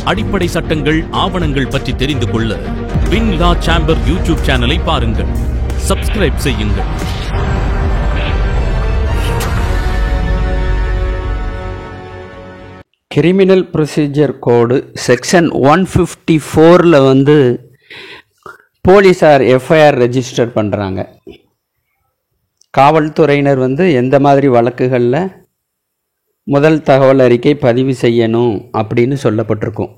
அடிப்படை சட்டங்கள் ஆவணங்கள் பற்றி தெரிந்து கொள்ள வின் லா சேம்பர் யூடியூப் சேனலை பாருங்கள். சப்ஸ்கிரைப் செய்யுங்கள். கிரிமினல் ப்ரொசீஜர் கோடு செக்ஷன் 154 வந்து போலீஸார் எஃப்ஐஆர் ரெஜிஸ்டர் பண்ணுறாங்க. காவல்துறையினர் வந்து எந்த மாதிரி வழக்குகளில் முதல் தகவல் அறிக்கை பதிவு செய்யணும் அப்படின்னு சொல்லப்பட்டிருக்கும்.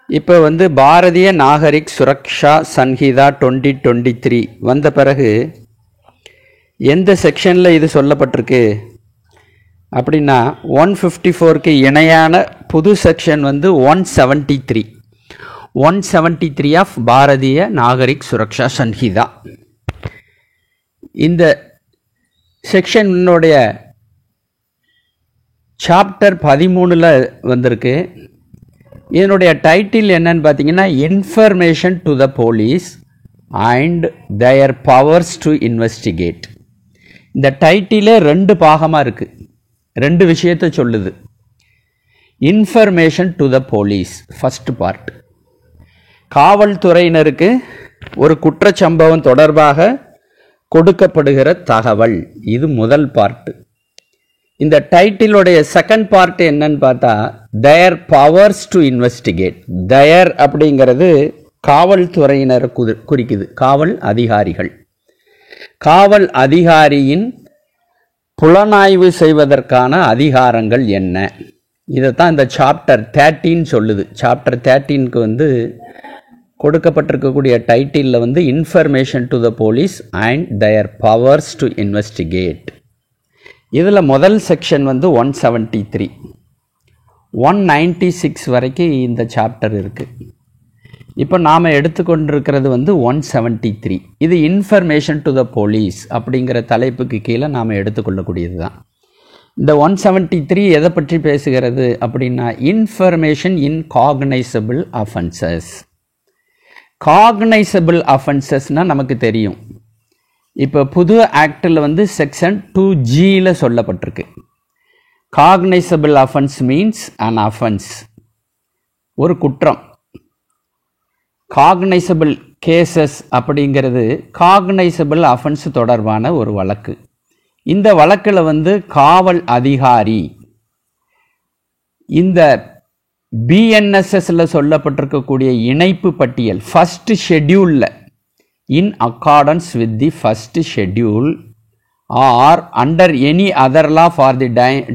இப்போ வந்து பாரதிய நாகரிக் சுரக்ஷா சன்ஹிதா 2023 வந்த பிறகு எந்த செக்ஷனில் இது சொல்லப்பட்டிருக்கு அப்படின்னா 154க்கு இணையான புது செக்ஷன் வந்து 173 ஆஃப் பாரதிய நாகரிக் சுரக்ஷா சன்ஹிதா. இந்த செக்ஷனுடைய சாப்டர் 13ல் வந்திருக்கு. இதனுடைய டைட்டில் என்னன்னு பார்த்தீங்கன்னா information to the police and their powers to investigate. இந்த டைட்டிலே 2 பாகமாக இருக்குது, 2 விஷயத்தை சொல்லுது. Information to the police first part, காவல்துறையினருக்கு ஒரு குற்றச்சம்பவம் தொடர்பாக கொடுக்கப்படுகிற தகவல், இது முதல் பார்ட்டு. இந்த டைட்டிலுடைய செகண்ட் பார்ட் என்னன்னு பார்த்தா their powers to investigate. Their அப்படிங்கிறது காவல்துறையினரை குறிக்குது, காவல் அதிகாரிகள். காவல் அதிகாரியின் புலனாய்வு செய்வதற்கான அதிகாரங்கள் என்ன, இதைத்தான் இந்த சாப்டர் 13 சொல்லுது. சாப்டர் 13க்கு வந்து கொடுக்கப்பட்டிருக்கக்கூடிய டைட்டிலில் வந்து information to the police and their powers to investigate. இதில் முதல் செக்ஷன் வந்து 173, 196 வரைக்கும் இந்த சாப்டர் இருக்குது. இப்போ நாம் எடுத்துக்கொண்டிருக்கிறது வந்து 173. இது இன்ஃபர்மேஷன் டு த போலீஸ் அப்படிங்கிற தலைப்புக்கு கீழே நாம் எடுத்துக்கொள்ளக்கூடியது தான். இந்த 173 எதை பற்றி பேசுகிறது அப்படின்னா information in cognizable offences. Cognizable அஃபென்சஸ்னால் நமக்கு தெரியும். இப்போ புது ஆக்டில் வந்து செக்ஷன் 2Gயில் சொல்லப்பட்டிருக்கு. Cognizable offence means an offence, ஒரு குற்றம். காக்னைசபிள் கேசஸ் அப்படிங்கிறது காக்னைசபிள் அஃபென்ஸ் தொடர்பான ஒரு வழக்கு. இந்த வழக்கில் வந்து காவல் அதிகாரி இந்த பிஎன்எஸ்எஸ்ல சொல்லப்பட்டிருக்கக்கூடிய இணைப்பு பட்டியல் first ஷெட்யூலில் in accordance with the first schedule or under any other law for the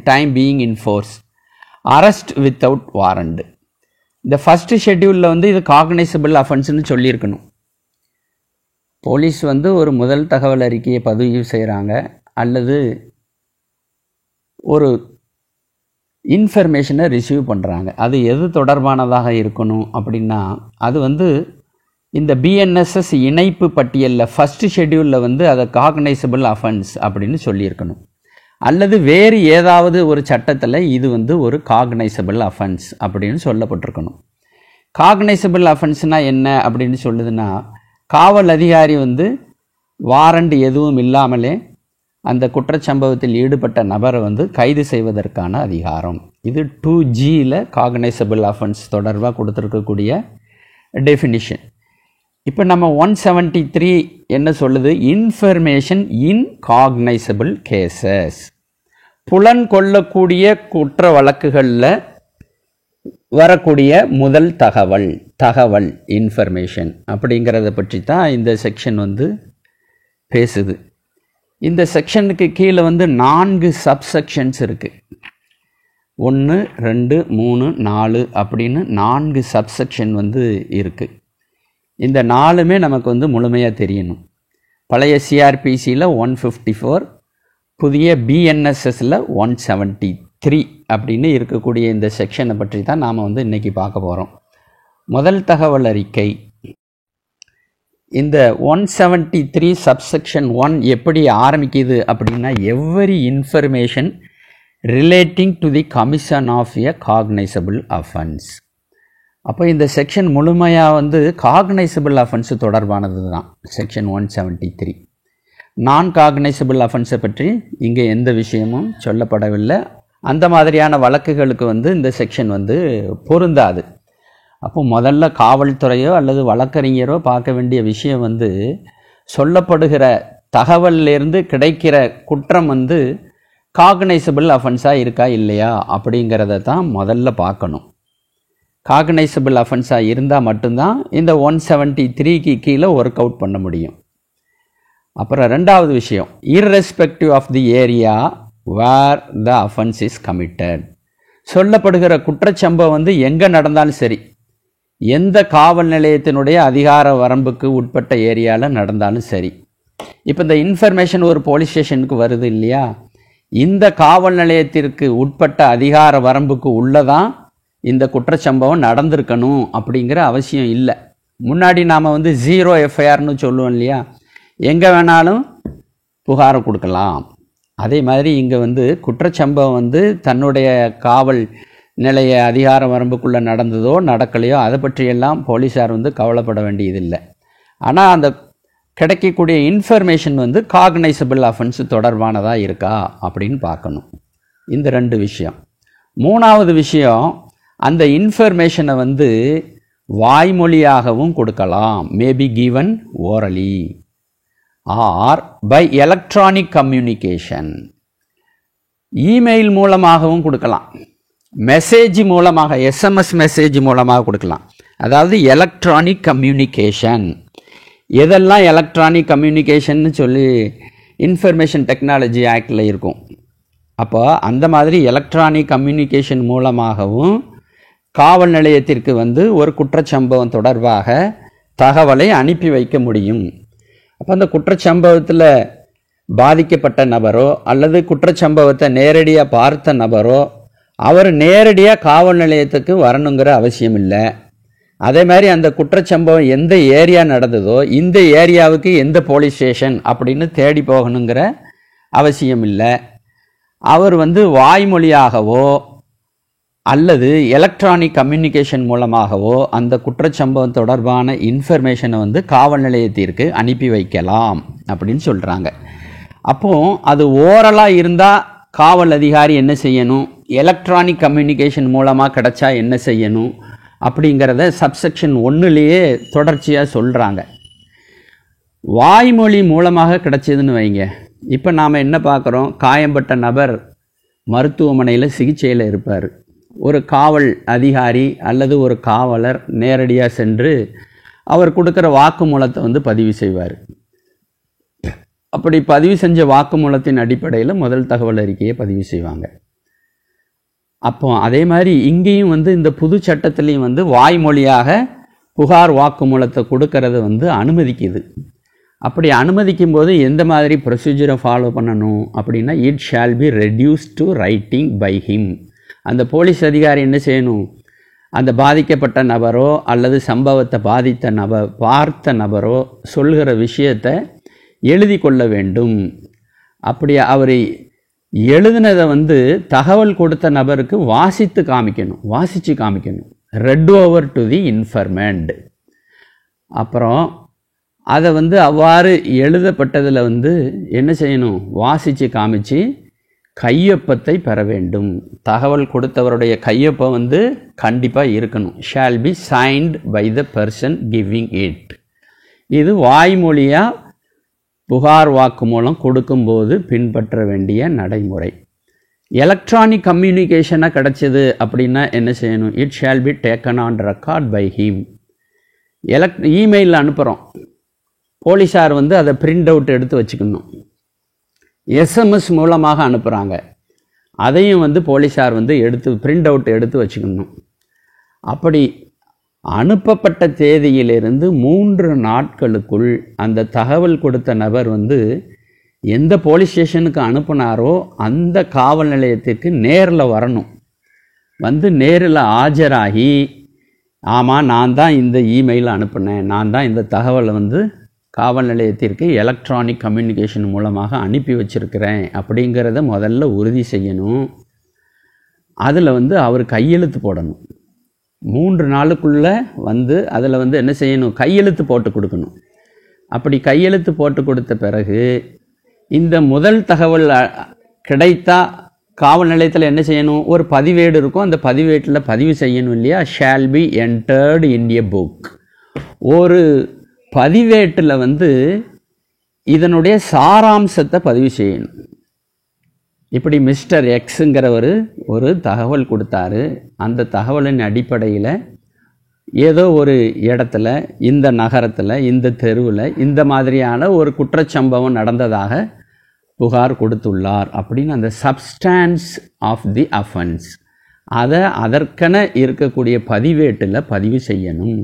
time being in force, arrest without warrant. இந்த ஃபர்ஸ்ட் ஷெட்யூலில் வந்து இது காக்னைசபிள் அஃபென்ஸ்னு சொல்லியிருக்கணும். போலீஸ் வந்து ஒரு முதல் தகவல் அறிக்கையை பதிவு செய்கிறாங்க அல்லது ஒரு இன்ஃபர்மேஷனை ரிசீவ் பண்ணுறாங்க. அது எது தொடர்பானதாக இருக்கணும் அப்படின்னா அது வந்து இந்த பிஎன்எஸ்எஸ் இணைப்பு பட்டியலில் ஃபர்ஸ்ட் ஷெட்யூலில் வந்து அதை காக்னைசபிள் அஃபென்ஸ் அப்படின்னு சொல்லியிருக்கணும். அல்லது வேறு ஏதாவது ஒரு சட்டத்தில் இது வந்து ஒரு காக்னைசபிள் அஃபென்ஸ் அப்படின்னு சொல்லப்பட்டிருக்கணும். காக்னைசபிள் அஃபென்ஸ்னால் என்ன அப்படின்னு சொல்லுதுன்னா காவல் அதிகாரி வந்து வாரண்ட் எதுவும் இல்லாமலே அந்த குற்றச்சம்பவத்தில் ஈடுபட்ட நபரை வந்து கைது செய்வதற்கான அதிகாரம். இது 2Gயில் காக்னைசபிள் அஃபென்ஸ் தொடர்பாக கொடுத்துருக்கக்கூடிய டெஃபினிஷன். இப்போ நம்ம 173 என்ன சொல்லுது? இன்ஃபர்மேஷன் இன் காக்னைசபிள் கேசஸ், புலன் கொள்ளக்கூடிய குற்ற வழக்குகளில் வரக்கூடிய முதல் தகவல் இன்ஃபர்மேஷன் அப்படிங்கிறத பற்றி தான் இந்த செக்ஷன் வந்து பேசுது. இந்த செக்ஷனுக்கு கீழே வந்து 4 சப்செக்ஷன்ஸ் இருக்குது. 1, 2, 3, 4 அப்படின்னு 4 சப்செக்ஷன் வந்து இருக்குது. இந்த 4மே நமக்கு வந்து முழுமையாக தெரியணும். பழைய சிஆர்பிசியில் 154, புதிய பிஎன்எஸ்எஸில் 173 அப்படின்னு இருக்கக்கூடிய இந்த செக்ஷனை பற்றி தான் நாம் வந்து இன்றைக்கி பார்க்க போகிறோம். முதல் தகவல் அறிக்கை இந்த 173 சப்செக்ஷன் 1 எப்படி ஆரம்பிக்குது அப்படின்னா every information relating to the commission of a cognizable offence. அப்போ இந்த செக்ஷன் முழுமையாக வந்து காக்னைசபிள் அஃபென்ஸ் தொடர்பானது தான் செக்ஷன் 173. நான் காக்னைசபிள் அஃபென்ஸை பற்றி இங்கே எந்த விஷயமும் சொல்லப்படவில்லை. அந்த மாதிரியான வழக்குகளுக்கு வந்து இந்த செக்ஷன் வந்து பொருந்தாது. அப்போ முதல்ல காவல்துறையோ அல்லது வழக்கறிஞரோ பார்க்க வேண்டிய விஷயம் வந்து சொல்லப்படுகிற தகவலிலிருந்து கிடைக்கிற குற்றம் வந்து காக்னைசபிள் அஃபென்ஸாக இருக்கா இல்லையா அப்படிங்கிறத தான் முதல்ல பார்க்கணும். காக்னைசபிள் அஃபென்ஸாக இருந்தால் மட்டும்தான் இந்த 173க்கு கீழே ஒர்க் அவுட் பண்ண முடியும். அப்புறம் ரெண்டாவது விஷயம், irrespective of the area where the offence is committed. சொல்லப்படுகிற குற்றச்சம்பவம் வந்து எங்கே நடந்தாலும் சரி, எந்த காவல் நிலையத்தினுடைய அதிகார வரம்புக்கு உட்பட்ட ஏரியாவில் நடந்தாலும் சரி. இப்போ இந்த இன்ஃபர்மேஷன் ஒரு போலீஸ் ஸ்டேஷனுக்கு வருது இல்லையா, இந்த காவல் நிலையத்திற்கு உட்பட்ட அதிகார வரம்புக்கு உள்ளதான் இந்த குற்றச்சம்பவம் நடந்திருக்கணும் அப்படிங்கிற அவசியம் இல்லை. முன்னாடி நாம் வந்து 0 எஃப்ஐஆர்னு சொல்லுவோம் இல்லையா, எங்கே வேணாலும் புகாரை கொடுக்கலாம். அதே மாதிரி இங்கே வந்து குற்றச்சம்பவம் வந்து தன்னுடைய காவல் நிலைய அதிகார வரம்புக்குள்ளே நடந்ததோ நடக்கலையோ அதை பற்றியெல்லாம் போலீஸார் வந்து கவலைப்பட வேண்டியதில்லை. ஆனால் அந்த கிடைக்கக்கூடிய இன்ஃபர்மேஷன் வந்து காக்னைசபிள் அஃபென்ஸ் தொடர்பானதாக இருக்கா அப்படின்னு பார்க்கணும். இந்த ரெண்டு விஷயம். மூணாவது விஷயம், அந்த இன்ஃபர்மேஷனை வந்து வாய்மொழியாகவும் கொடுக்கலாம். Maybe given orally or by electronic communication. Email மூலமாகவும் கொடுக்கலாம், மெசேஜ் மூலமாக, எஸ்எம்எஸ் மெசேஜ் மூலமாக கொடுக்கலாம். அதாவது எலக்ட்ரானிக் கம்யூனிகேஷன். எதெல்லாம் எலக்ட்ரானிக் கம்யூனிகேஷன்னு சொல்லி இன்ஃபர்மேஷன் டெக்னாலஜி ஆக்டில் இருக்கும். அப்போ அந்த மாதிரி எலக்ட்ரானிக் கம்யூனிகேஷன் மூலமாகவும் காவல் நிலையத்திற்கு வந்து ஒரு குற்றச்சம்பவம் தொடர்பாக தகவலை அனுப்பி வைக்க முடியும். அப்போ அந்த குற்றச்சம்பவத்தில் பாதிக்கப்பட்ட நபரோ அல்லது குற்றச்சம்பவத்தை நேரடியாக பார்த்த நபரோ அவர் நேரடியாக காவல் நிலையத்துக்கு வரணுங்கிற அவசியம் இல்லை. அதே மாதிரி அந்த குற்றச்சம்பவம் எந்த ஏரியா நடந்ததோ இந்த ஏரியாவுக்கு எந்த போலீஸ் ஸ்டேஷன் அப்படின்னு தேடி போகணுங்கிற அவசியம் இல்லை. அவர் வந்து வாய்மொழியாகவோ அல்லது எலக்ட்ரானிக் கம்யூனிகேஷன் மூலமாகவோ அந்த குற்றச்சம்பவம் தொடர்பான இன்ஃபர்மேஷனை வந்து காவல் நிலையத்திற்கு அனுப்பி வைக்கலாம் அப்படின்னு சொல்கிறாங்க. அப்போது அது ஓரலாக இருந்தால் காவல் அதிகாரி என்ன செய்யணும், எலக்ட்ரானிக் கம்யூனிகேஷன் மூலமாக கிடைச்சா என்ன செய்யணும் அப்படிங்கிறத சப்செக்ஷன் 1லேயே தொடர்ச்சியாக சொல்கிறாங்க. வாய்மொழி மூலமாக கிடைச்சதுன்னு வைங்க. இப்போ நாம் என்ன பார்க்குறோம், காயம்பட்ட நபர் மருத்துவமனையில் சிகிச்சையில் இருப்பார். ஒரு காவல் அதிகாரி அல்லது ஒரு காவலர் நேரடியாக சென்று அவர் கொடுக்குற வாக்குமூலத்தை வந்து பதிவு செய்வார். அப்படி பதிவு செஞ்ச வாக்குமூலத்தின் அடிப்படையில் முதல் தகவல் அறிக்கையை பதிவு செய்வாங்க. அப்போ அதே மாதிரி இங்கேயும் வந்து இந்த புது சட்டத்திலையும் வந்து வாய்மொழியாக புகார் வாக்குமூலத்தை கொடுக்கறது வந்து அனுமதிக்குது. அப்படி அனுமதிக்கும் போது எந்த மாதிரி ப்ரொசீஜரை ஃபாலோ பண்ணணும் அப்படின்னா, it shall be reduced to writing by him. அந்த போலீஸ் அதிகாரி என்ன செய்யணும், அந்த பாதிக்கப்பட்ட நபரோ அல்லது சம்பவத்தை பாதித்த நபர் பார்த்த நபரோ சொல்கிற விஷயத்தை எழுதி கொள்ள வேண்டும். அப்படி அவர் எழுதினதை வந்து தகவல் கொடுத்த நபருக்கு வாசித்து காமிக்கணும். Read over to the informant. அப்புறம் அதை வந்து அவ்வாறு எழுதப்பட்டதில் வந்து என்ன செய்யணும், வாசித்து காமிச்சு கையொப்பத்தை பெற வேண்டும். தகவல் கொடுத்தவருடைய கையொப்பம் வந்து கண்டிப்பாக இருக்கணும். Shall be signed by the person giving it. இது வாய்மொழியாக புகார் வாக்கு மூலம் கொடுக்கும்போது பின்பற்ற வேண்டிய நடைமுறை. எலக்ட்ரானிக் கம்யூனிகேஷனாக கிடச்சிது அப்படின்னா என்ன செய்யணும், it shall be taken on record by him. இமெயிலில் அனுப்புகிறோம், போலீஸார் வந்து அதை பிரிண்ட் அவுட் எடுத்து வச்சுக்கணும். எஸ்எம்எஸ் மூலமாக அனுப்புகிறாங்க, அதையும் வந்து போலீஸார் வந்து பிரிண்ட் அவுட் எடுத்து வச்சுக்கணும். அப்படி அனுப்பப்பட்ட தேதியிலிருந்து 3 நாட்களுக்குள் அந்த தகவல் கொடுத்த நபர் வந்து எந்த போலீஸ் ஸ்டேஷனுக்கு அனுப்புனாரோ அந்த காவல் நிலையத்திற்கு நேரில் வரணும். வந்து நேரில் ஆஜராகி, ஆமாம் நான் தான் இந்த இமெயில் அனுப்புனேன், நான் தான் இந்த தகவலை வந்து காவல் நிலையத்திற்கு எலக்ட்ரானிக் கம்யூனிகேஷன் மூலமாக அனுப்பி வச்சிருக்கிறேன் அப்படிங்கிறத முதல்ல உறுதி செய்யணும். அதில் வந்து அவர் கையெழுத்து போடணும். 3 நாளுக்குள்ளே வந்து அதில் வந்து என்ன செய்யணும், கையெழுத்து போட்டு கொடுக்கணும். அப்படி கையெழுத்து போட்டு கொடுத்த பிறகு இந்த முதல் தகவல் கிடைத்தா காவல் நிலையத்தில் என்ன செய்யணும், ஒரு பதிவேடு இருக்கும், அந்த பதிவேட்டில் பதிவு செய்யணும் இல்லையா, shall be entered in a book. ஒரு பதிவேட்டில் வந்து இதனுடைய சாராம்சத்தை பதிவு செய்யணும். இப்படி மிஸ்டர் எக்ஸுங்கிறவர் ஒரு தகவல் கொடுத்தாரு, அந்த தகவலின் அடிப்படையில் ஏதோ ஒரு இடத்துல, இந்த நகரத்தில், இந்த தெருவில் இந்த மாதிரியான ஒரு குற்றச்சம்பவம் நடந்ததாக புகார் கொடுத்துள்ளார் அப்படின்னு அந்த சப்ஸ்டான்ஸ் ஆஃப் தி அஃபென்ஸ் அதை அதற்கென இருக்கக்கூடிய பதிவேட்டில் பதிவு செய்யணும்.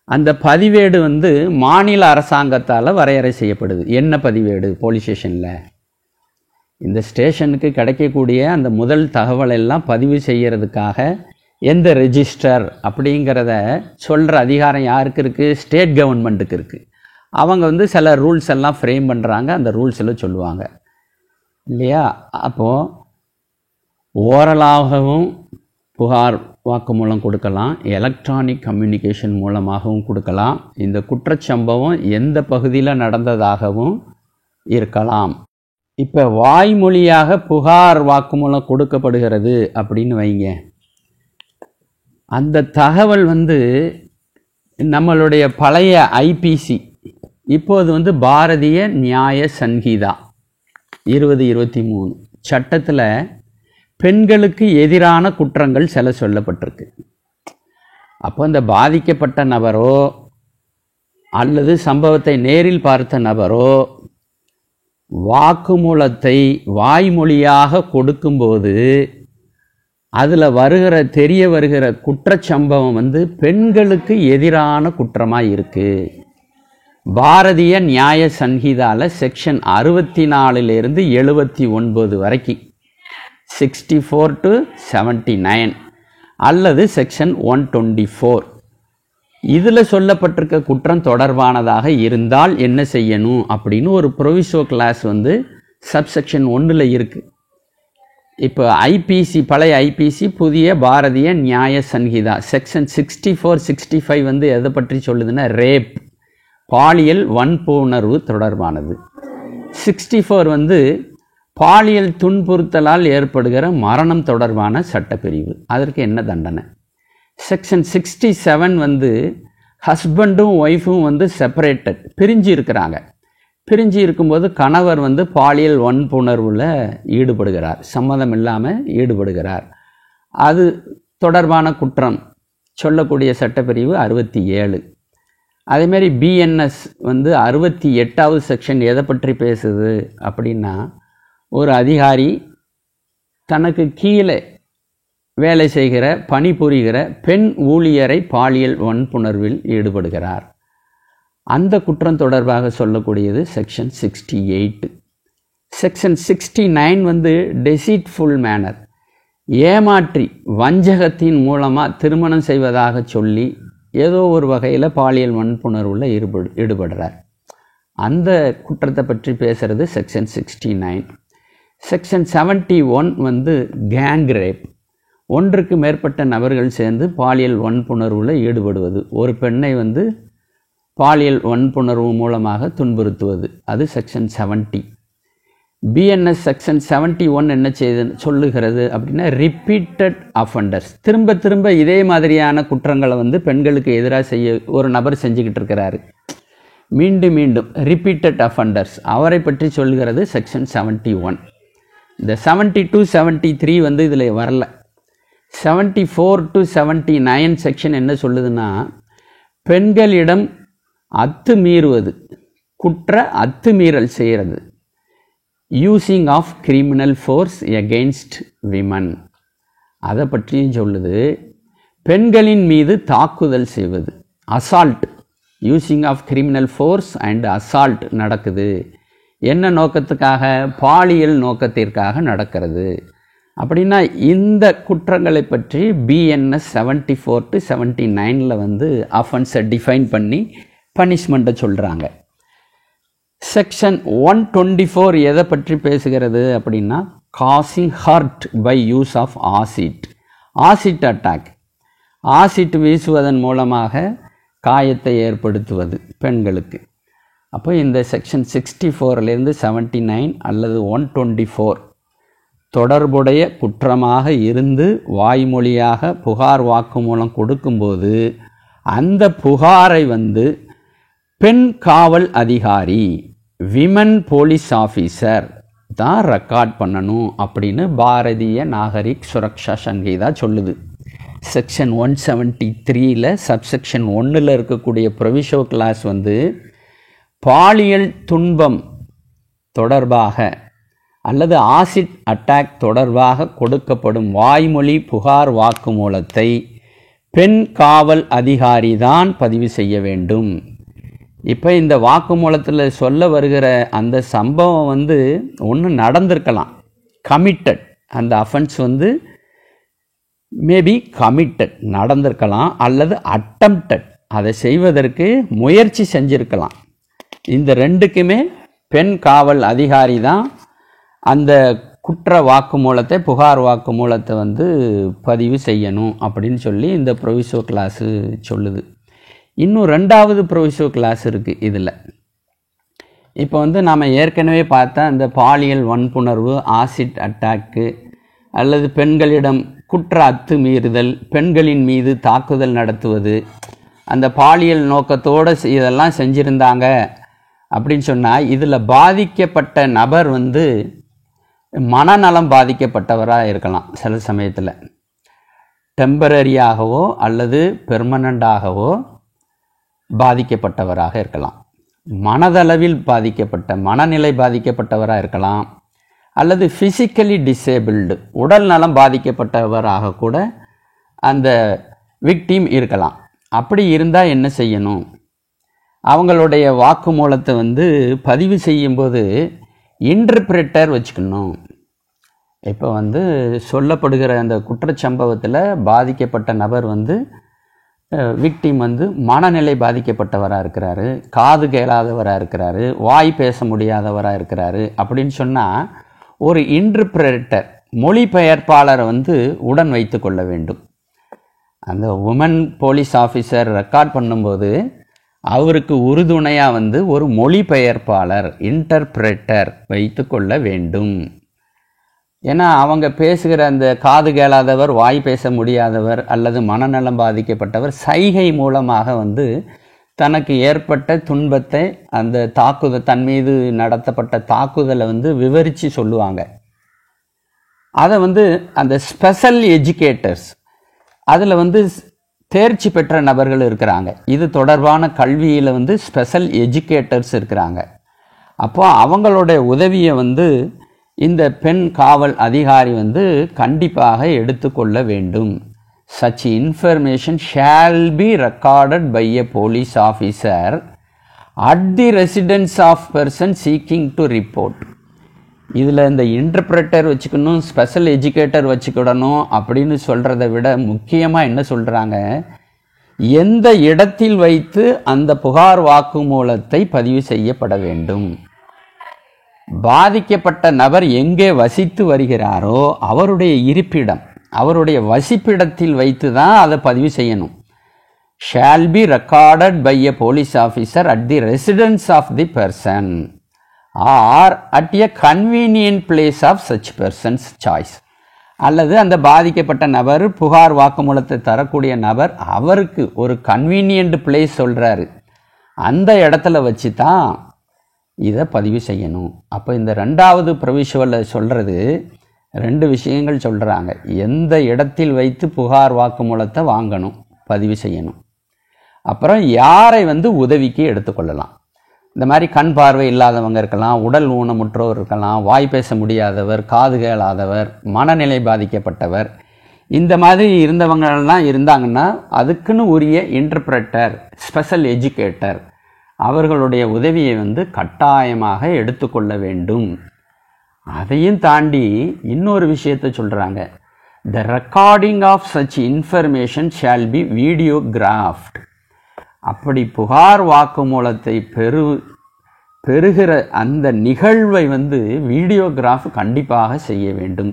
அந்த பதிவேடு வந்து மாநில அரசாங்கத்தால் வரையறை செய்யப்படுது. என்ன பதிவேடு? போலீஸ் ஸ்டேஷனில் இந்த ஸ்டேஷனுக்கு கிடைக்கக்கூடிய அந்த முதல் தகவல் எல்லாம் பதிவு செய்கிறதுக்காக எந்த ரெஜிஸ்டர் அப்படிங்கிறத சொல்கிற அதிகாரம் யாருக்கு இருக்குது? ஸ்டேட் கவர்மெண்ட்டுக்கு இருக்குது. அவங்க வந்து சில ரூல்ஸ் எல்லாம் ஃப்ரேம் பண்ணுறாங்க, அந்த ரூல்ஸ் எல்லாம் சொல்லுவாங்க இல்லையா. அப்போது ஓரலாகவும் புகார் வாக்குமூலம் கொடுக்கலாம், எலக்ட்ரானிக் கம்யூனிகேஷன் மூலமாகவும் கொடுக்கலாம், இந்த குற்றச்சம்பவம் எந்த பகுதியில் நடந்ததாகவும் இருக்கலாம். இப்போ வாய்மொழியாக புகார் வாக்குமூலம் கொடுக்கப்படுகிறது அப்படின்னு வைங்க, அந்த தகவல் வந்து நம்மளுடைய பழைய ஐபிசி, இப்போது வந்து பாரதிய நியாய சங்கீதா 2023 சட்டத்தில் பெண்களுக்கு எதிரான குற்றங்கள் சில சொல்லப்பட்டிருக்கு. அப்போ இந்த பாதிக்கப்பட்ட நபரோ அல்லது சம்பவத்தை நேரில் பார்த்த நபரோ வாக்குமூலத்தை வாய்மொழியாக கொடுக்கும்போது அதில் தெரிய வருகிற குற்றச்சம்பவம் வந்து பெண்களுக்கு எதிரான குற்றமாக இருக்குது. பாரதிய நியாய சங்கீதாவில் செக்ஷன் 64 79 வரைக்கும் 64 to 79 அல்லது செக்ஷன் 124 இதில் சொல்லப்பட்டிருக்க குற்றம் தொடர்பானதாக இருந்தால் என்ன செய்யணும் அப்படின்னு ஒரு ப்ரொவிசோ கிளாஸ் வந்து சப்செக்ஷன் 1 இருக்குது. இப்போ ஐபிசி, பழைய ஐபிசி, புதிய பாரதிய நியாய சங்கீதா செக்ஷன் 64 65 வந்து எதை பற்றி சொல்லுதுன்னா ரேப், பாலியல் வன்புணர்வு தொடர்பானது. 64 வந்து பாலியல் துன்புறுத்தலால் ஏற்படுகிற மரணம் தொடர்பான சட்டப்பிரிவு, அதற்கு என்ன தண்டனை. செக்ஷன் 67 வந்து ஹஸ்பண்டும் ஒய்ஃபும் வந்து செப்பரேட்டட், பிரிஞ்சு இருக்கிறாங்க. பிரிஞ்சு இருக்கும்போது கணவர் வந்து பாலியல் வன்புணர்வில் ஈடுபடுகிறார், சம்மதம் இல்லாமல் ஈடுபடுகிறார், அது தொடர்பான குற்றம் சொல்லக்கூடிய சட்டப்பிரிவு 67. அதேமாரி பிஎன்எஸ் வந்து 68வது செக்ஷன் எதை பற்றி பேசுது அப்படின்னா, ஒரு அதிகாரி தனக்கு கீழே வேலை செய்கிற பணிபுரிகிற பெண் ஊழியரை பாலியல் வன்புணர்வில் ஈடுபடுகிறார், அந்த குற்றம் தொடர்பாக சொல்லக்கூடியது செக்ஷன் 68. செக்ஷன் 69 வந்து டெசிட்ஃபுல் மேனர், ஏமாற்றி வஞ்சகத்தின் மூலமாக திருமணம் செய்வதாக சொல்லி ஏதோ ஒரு வகையில் பாலியல் வன்புணர்வில் ஈடுபடுறார், அந்த குற்றத்தை பற்றி பேசுகிறது செக்ஷன் 69. செக்ஷன் 71 வந்து கேங் ரேப், ஒன்றுக்கு மேற்பட்ட நபர்கள் சேர்ந்து பாலியல் வன்புணர்வில் ஈடுபடுவது, ஒரு பெண்ணை வந்து பாலியல் வன்புணர்வு மூலமாக துன்புறுத்துவது, அது செக்ஷன் 70. பிஎன்எஸ் செக்ஷன் 71 என்ன சொல்லுகிறது அப்படின்னா, ரிப்பீட்டட் அஃபண்டர்ஸ், திரும்ப திரும்ப இதே மாதிரியான குற்றங்களை வந்து பெண்களுக்கு எதிராக செய்ய ஒரு நபர் செஞ்சுக்கிட்டு இருக்கிறாரு, மீண்டும் மீண்டும் ரிப்பீட்டட் அஃபண்டர்ஸ், அவரை பற்றி சொல்கிறது செக்ஷன் 71. இந்த 72 73 வந்து இதில் வரல. 74 to 79 செக்ஷன் என்ன சொல்லுதுன்னா, பெண்களிடம் அத்துமீறுவது, குற்ற அத்துமீறல் செய்கிறது, using of criminal force against women, அதை பற்றியும் சொல்லுது. பெண்களின் மீது தாக்குதல் செய்வது, assault, using of criminal force and assault நடக்குது, என்ன நோக்கத்துக்காக? பாலியல் நோக்கத்திற்காக நடக்கிறது. அப்படின்னா இந்த குற்றங்களை பற்றி பிஎன்எஸ் 74 to 79 வந்து அஃபென்ஸை டிஃபைன் பண்ணி பனிஷ்மெண்ட்டை சொல்கிறாங்க. செக்ஷன் 124 எதை பற்றி பேசுகிறது அப்படின்னா, causing hurt by use of acid, acid attack, acid வீசுவதன் மூலமாக காயத்தை ஏற்படுத்துவது பெண்களுக்கு. அப்போ இந்த செக்ஷன் 64 79 அல்லது 124 தொடர்புடைய குற்றமாக இருந்து வாய்மொழியாக புகார் வாக்குமூலம் கொடுக்கும்போது அந்த புகாரை வந்து பெண் காவல் அதிகாரி, விமன் போலீஸ் ஆஃபீஸர் தான் ரெக்கார்ட் பண்ணணும் அப்படின்னு பாரதிய நாகரிக் சுரக்ஷா சங்கீதா சொல்லுது. செக்ஷன் 173ல் சப்செக்ஷன் 1ல் இருக்கக்கூடிய ப்ரொவிஷோ கிளாஸ் வந்து பாலியல் துன்பம் தொடர்பாக அல்லது ஆசிட் அட்டாக் தொடர்பாக கொடுக்கப்படும் வாய்மொழி புகார் வாக்குமூலத்தை பெண் காவல் அதிகாரி தான் பதிவு செய்ய வேண்டும். இப்போ இந்த வாக்குமூலத்தில் சொல்ல வருகிற அந்த சம்பவம் வந்து ஒன்று நடந்திருக்கலாம், கமிட்டட், அந்த அஃபென்ஸ் வந்து மேபி கமிட்டட் நடந்திருக்கலாம், அல்லது அட்டம்ப்டட் அதை செய்வதற்கு முயற்சி செஞ்சிருக்கலாம். இந்த ரெண்டுக்குமே பெண் காவல் அதிகாரி தான் அந்த குற்ற வாக்குமூலத்தை, புகார் வாக்குமூலத்தை வந்து பதிவு செய்யணும் அப்படின்னு சொல்லி இந்த ப்ரொவிசோ கிளாஸு சொல்லுது. இன்னும் 2வது ப்ரொவிசோ கிளாஸ் இருக்குது இதில். இப்போ வந்து நாம் ஏற்கனவே பார்த்தா இந்த பாலியல் வன்புணர்வு, ஆசிட் அட்டாக்கு அல்லது பெண்களிடம் குற்ற அத்துமீறுதல், பெண்களின் மீது தாக்குதல் நடத்துவது, அந்த பாலியல் நோக்கத்தோடு இதெல்லாம் செஞ்சுருந்தாங்க அப்படின்னு சொன்னால் இதில் பாதிக்கப்பட்ட நபர் வந்து மனநலம் பாதிக்கப்பட்டவராக இருக்கலாம். சில சமயத்தில் டெம்பரரியாகவோ அல்லது பெர்மனண்டாகவோ பாதிக்கப்பட்டவராக இருக்கலாம். மனதளவில் பாதிக்கப்பட்ட, மனநிலை பாதிக்கப்பட்டவராக இருக்கலாம், அல்லது ஃபிசிக்கலி டிசேபிள்டு, உடல் நலம் பாதிக்கப்பட்டவராக கூட அந்த விக்டிம் இருக்கலாம். அப்படி இருந்தால் என்ன செய்யணும்? அவங்களுடைய வாக்குமூலத்தை வந்து பதிவு செய்யும்போது இன்டர்பிரேட்டர் வச்சுக்கணும். இப்போ வந்து சொல்லப்படுகிற அந்த குற்றச்சம்பவத்தில் பாதிக்கப்பட்ட நபர் வந்து விக்டிம் வந்து மனநிலை பாதிக்கப்பட்டவராக இருக்கிறாரு, காது கேளாதவராக இருக்கிறாரு, வாய் பேச முடியாதவராக இருக்கிறாரு அப்படின்னு சொன்னால் ஒரு இன்டர்பிரேட்டர், மொழிபெயர்ப்பாளரை வந்து உடன் வைத்து கொள்ள வேண்டும். அந்த உமன் போலீஸ் ஆஃபீஸர் ரெக்கார்ட் பண்ணும்போது அவருக்கு உறுதுணையாக வந்து ஒரு மொழிபெயர்ப்பாளர், இன்டர்பிரேட்டர் வைத்து கொள்ள வேண்டும். ஏன்னா அவங்க பேசுகிற அந்த காது கேளாதவர், வாய் பேச முடியாதவர் அல்லது மனநலம் பாதிக்கப்பட்டவர் சைகை மூலமாக வந்து தனக்கு ஏற்பட்ட துன்பத்தை, அந்த தாக்குதல், தன் மீது நடத்தப்பட்ட தாக்குதலை வந்து விவரித்து சொல்லுவாங்க. அதை வந்து அந்த ஸ்பெஷல் எஜுகேட்டர்ஸ், அதில் வந்து தேர்ச்சி பெற்ற நபர்கள் இருக்கிறாங்க. இது தொடர்பான கல்வியில் வந்து ஸ்பெஷல் எஜுகேட்டர்ஸ் இருக்கிறாங்க. அப்போ அவங்களுடைய உதவியை வந்து இந்த பெண் காவல் அதிகாரி வந்து கண்டிப்பாக எடுத்துக்கொள்ள வேண்டும். Such information shall be recorded by a police officer at the residence of person seeking to report. இதில் இந்த இன்டர்பிரேட்டர் வச்சுக்கணும், ஸ்பெஷல் எஜுகேட்டர் வச்சுக்கிடணும் அப்படின்னு சொல்கிறத விட முக்கியமாக என்ன சொல்கிறாங்க, எந்த இடத்தில் வைத்து அந்த புகார் வாக்குமூலத்தை பதிவு செய்யப்பட வேண்டும், பாதிக்கப்பட்ட நபர் எங்கே வசித்து வருகிறாரோ அவருடைய இருப்பிடம், அவருடைய வசிப்பிடத்தில் வைத்து தான் அதை பதிவு செய்யணும். Shall be recorded by a police officer at the residence of the person or at a convenient place of such person's choice. அல்லது அந்த பாதிக்கப்பட்ட நபர், புகார் வாக்குமூலத்தை தரக்கூடிய நபர், அவருக்கு ஒரு கன்வீனியன்ட் பிளேஸ் சொல்கிறாரு, அந்த இடத்துல வச்சு தான் இதை பதிவு செய்யணும். அப்போ இந்த 2வது ப்ரொவிஷுவலில் சொல்கிறது 2 விஷயங்கள் சொல்கிறாங்க. எந்த இடத்தில் வைத்து புகார் வாக்குமூலத்தை வாங்கணும், பதிவு செய்யணும். அப்புறம் யாரை வந்து உதவிக்கு எடுத்துக்கொள்ளலாம். இந்த மாதிரி கண் பார்வை இல்லாதவங்க இருக்கலாம், உடல் ஊனமுற்றோர் இருக்கலாம், வாய் பேச முடியாதவர், காது கேளாதவர், மனநிலை பாதிக்கப்பட்டவர், இந்த மாதிரி இருந்தவங்கலாம் இருந்தாங்கன்னா அதுக்குன்னு உரிய இன்டர்பிரேட்டர், ஸ்பெஷல் எஜுகேட்டர், அவர்களுடைய உதவியை வந்து கட்டாயமாக எடுத்துக்கொள்ள வேண்டும். அதையும் தாண்டி இன்னொரு விஷயத்தை சொல்கிறாங்க. The recording of such information shall be videographed. அப்படி புகார் வாக்குமூலத்தை பெறுகிற அந்த நிகழ்வை வந்து வீடியோகிராஃப் கண்டிப்பாக செய்ய வேண்டும்.